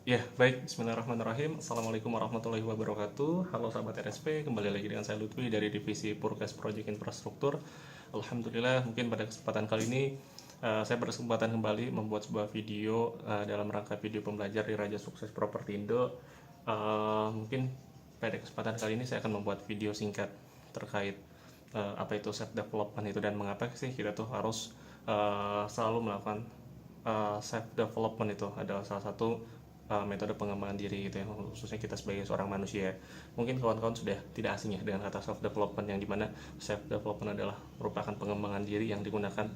Ya, baik. Bismillahirrahmanirrahim. Assalamualaikum warahmatullahi wabarakatuh. Halo sahabat RSP, kembali lagi dengan saya Lutfi dari divisi Purkes Project Infrastruktur. Alhamdulillah, mungkin pada kesempatan kali ini saya berkesempatan kembali membuat sebuah video dalam rangka video pembelajar di Raja Sukses Properti Indo. Mungkin pada kesempatan kali ini saya akan membuat video singkat terkait apa itu self development itu dan mengapa sih kita tuh harus selalu melakukan self development. Itu adalah salah satu metode pengembangan diri gitu ya, khususnya kita sebagai seorang manusia. Mungkin kawan-kawan sudah tidak asing ya dengan kata self development, yang dimana self development adalah merupakan pengembangan diri yang digunakan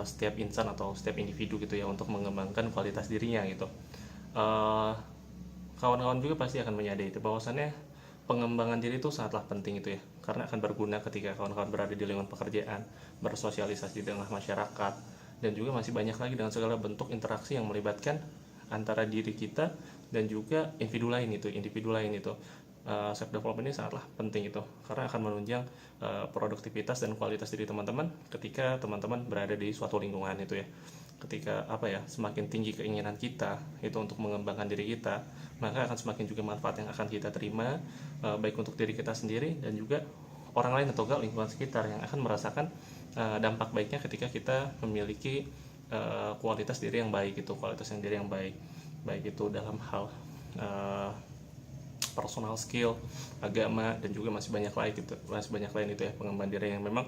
setiap insan atau setiap individu gitu ya untuk mengembangkan kualitas dirinya gitu. Uh, Kawan-kawan juga pasti akan menyadari itu bahwasannya pengembangan diri itu sangatlah penting itu ya, karena akan berguna ketika kawan-kawan berada di lingkungan pekerjaan, bersosialisasi di tengah masyarakat, dan juga masih banyak lagi dengan segala bentuk interaksi yang melibatkan antara diri kita dan juga individu lain itu. Self development ini sangatlah penting itu karena akan menunjang produktivitas dan kualitas diri teman-teman ketika teman-teman berada di suatu lingkungan itu ya. Ketika semakin tinggi keinginan kita itu untuk mengembangkan diri kita, maka akan semakin juga manfaat yang akan kita terima, baik untuk diri kita sendiri dan juga orang lain atau lingkungan sekitar yang akan merasakan dampak baiknya ketika kita memiliki kualitas diri yang baik. Itu kualitas yang diri yang baik, baik itu dalam hal uh, personal skill, agama, dan juga masih banyak lain itu ya, pengembangan diri yang memang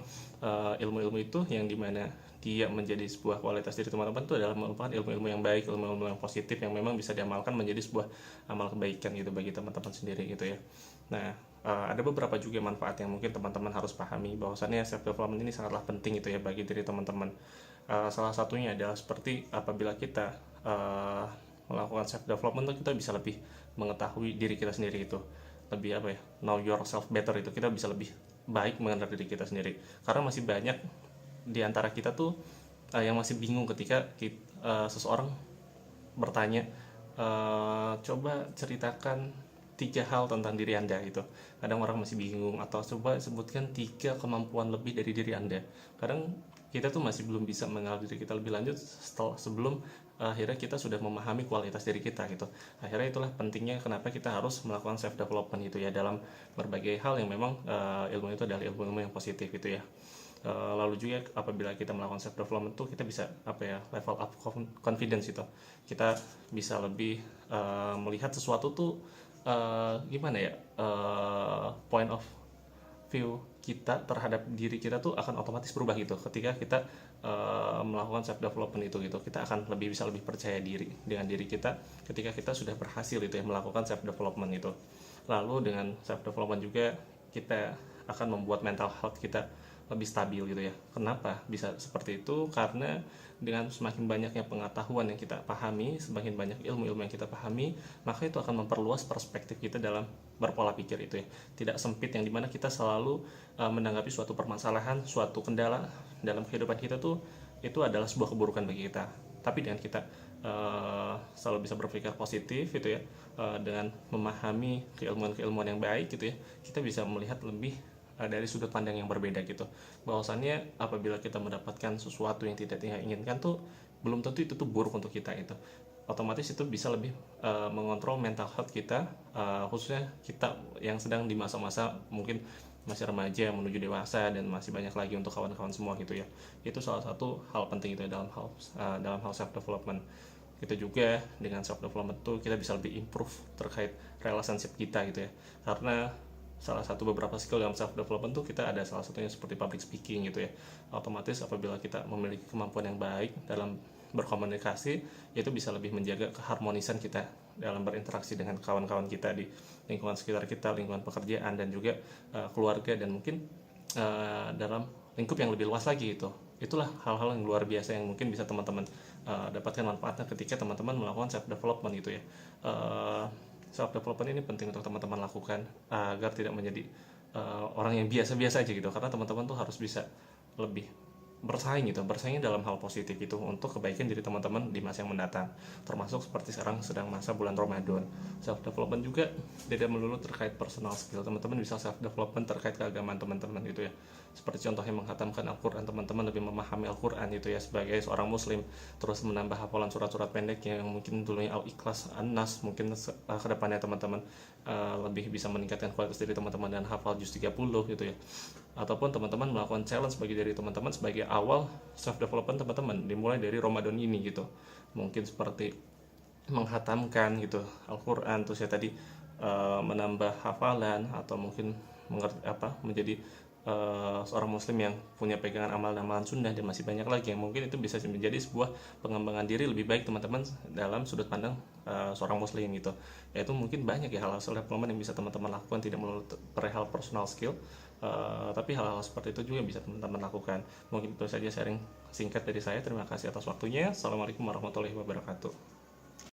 ilmu-ilmu itu yang dimana dia menjadi sebuah kualitas diri teman-teman itu adalah merupakan ilmu-ilmu yang baik, ilmu-ilmu yang positif yang memang bisa diamalkan menjadi sebuah amal kebaikan gitu bagi teman-teman sendiri gitu ya. Nah, ada beberapa juga manfaat yang mungkin teman-teman harus pahami bahwasannya self development ini sangatlah penting itu ya bagi diri teman-teman. Salah satunya adalah seperti apabila kita melakukan self development, kita bisa lebih mengetahui diri kita sendiri itu lebih know yourself better. Itu kita bisa lebih baik mengenal diri kita sendiri, karena masih banyak di antara kita tuh yang masih bingung ketika seseorang bertanya, coba ceritakan 3 hal tentang diri Anda itu. Kadang orang masih bingung, atau coba sebutkan 3 kemampuan lebih dari diri Anda. Kadang kita tuh masih belum bisa mengenal diri kita lebih lanjut sebelum akhirnya kita sudah memahami kualitas diri kita gitu. Akhirnya itulah pentingnya kenapa kita harus melakukan self development itu ya, dalam berbagai hal yang memang ilmu itu adalah ilmu-ilmu yang positif itu ya. Lalu juga apabila kita melakukan self development tuh kita bisa level up confidence itu. Kita bisa lebih melihat sesuatu tuh point of view kita terhadap diri kita tuh akan otomatis berubah gitu ketika kita melakukan self development itu gitu. Kita akan bisa lebih percaya diri dengan diri kita ketika kita sudah berhasil itu ya melakukan self development itu. Lalu dengan self development juga kita akan membuat mental health kita lebih stabil gitu ya. Kenapa bisa seperti itu? Karena dengan semakin banyaknya pengetahuan yang kita pahami, semakin banyak ilmu-ilmu yang kita pahami, maka itu akan memperluas perspektif kita dalam berpola pikir itu ya. Tidak sempit yang dimana kita selalu menanggapi suatu permasalahan, suatu kendala dalam kehidupan kita tuh itu adalah sebuah keburukan bagi kita. Tapi dengan kita selalu bisa berpikir positif gitu ya, dengan memahami keilmuan-keilmuan yang baik gitu ya, kita bisa melihat lebih dari sudut pandang yang berbeda gitu. Bahwasannya apabila kita mendapatkan sesuatu yang tidak kita inginkan tuh belum tentu itu tuh buruk untuk kita itu. Otomatis itu bisa lebih mengontrol mental health kita, khususnya kita yang sedang di masa-masa mungkin masih remaja menuju dewasa, dan masih banyak lagi untuk kawan-kawan semua gitu ya. Itu salah satu hal penting itu ya dalam hal self development. Kita juga dengan self development tuh kita bisa lebih improve terkait relationship kita gitu ya, karena salah satu beberapa skill dalam self development tuh kita ada salah satunya seperti public speaking gitu ya. Otomatis apabila kita memiliki kemampuan yang baik dalam berkomunikasi, itu bisa lebih menjaga keharmonisan kita dalam berinteraksi dengan kawan-kawan kita di lingkungan sekitar kita, lingkungan pekerjaan, dan juga keluarga, dan mungkin dalam lingkup yang lebih luas lagi itu. Itulah hal-hal yang luar biasa yang mungkin bisa teman-teman dapatkan manfaatnya ketika teman-teman melakukan self development gitu ya. Self development ini penting untuk teman-teman lakukan agar tidak menjadi orang yang biasa-biasa aja gitu, karena teman-teman tuh harus bisa lebih bersaing gitu, bersaing dalam hal positif itu untuk kebaikan diri teman-teman di masa yang mendatang. Termasuk seperti sekarang sedang masa bulan Ramadan. Self development juga tidak melulu terkait personal skill. Teman-teman bisa self development terkait keagamaan teman-teman gitu ya. Seperti contohnya menghatamkan Al-Qur'an, teman-teman lebih memahami Al-Qur'an itu ya sebagai seorang muslim, terus menambah hafalan surat-surat pendek yang mungkin dulunya Al-Ikhlas, An-Nas, mungkin kedepannya teman-teman lebih bisa meningkatkan kualitas diri teman-teman dan hafal juz 30 gitu ya. Ataupun teman-teman melakukan challenge bagi diri teman-teman sebagai awal self development teman-teman dimulai dari Ramadan ini gitu. Mungkin seperti menghatamkan gitu Al-Qur'an, terus ya tadi menambah hafalan, atau mungkin menjadi seorang muslim yang punya pegangan amalan-amalan sunnah, dan masih banyak lagi yang mungkin itu bisa menjadi sebuah pengembangan diri lebih baik teman-teman dalam sudut pandang seorang muslim gitu. Yaitu mungkin banyak ya hal-hal self development yang bisa teman-teman lakukan, tidak melulu perihal personal skill, tapi hal-hal seperti itu juga bisa teman-teman lakukan. Mungkin itu saja sharing singkat dari saya. Terima kasih atas waktunya. Assalamualaikum warahmatullahi wabarakatuh.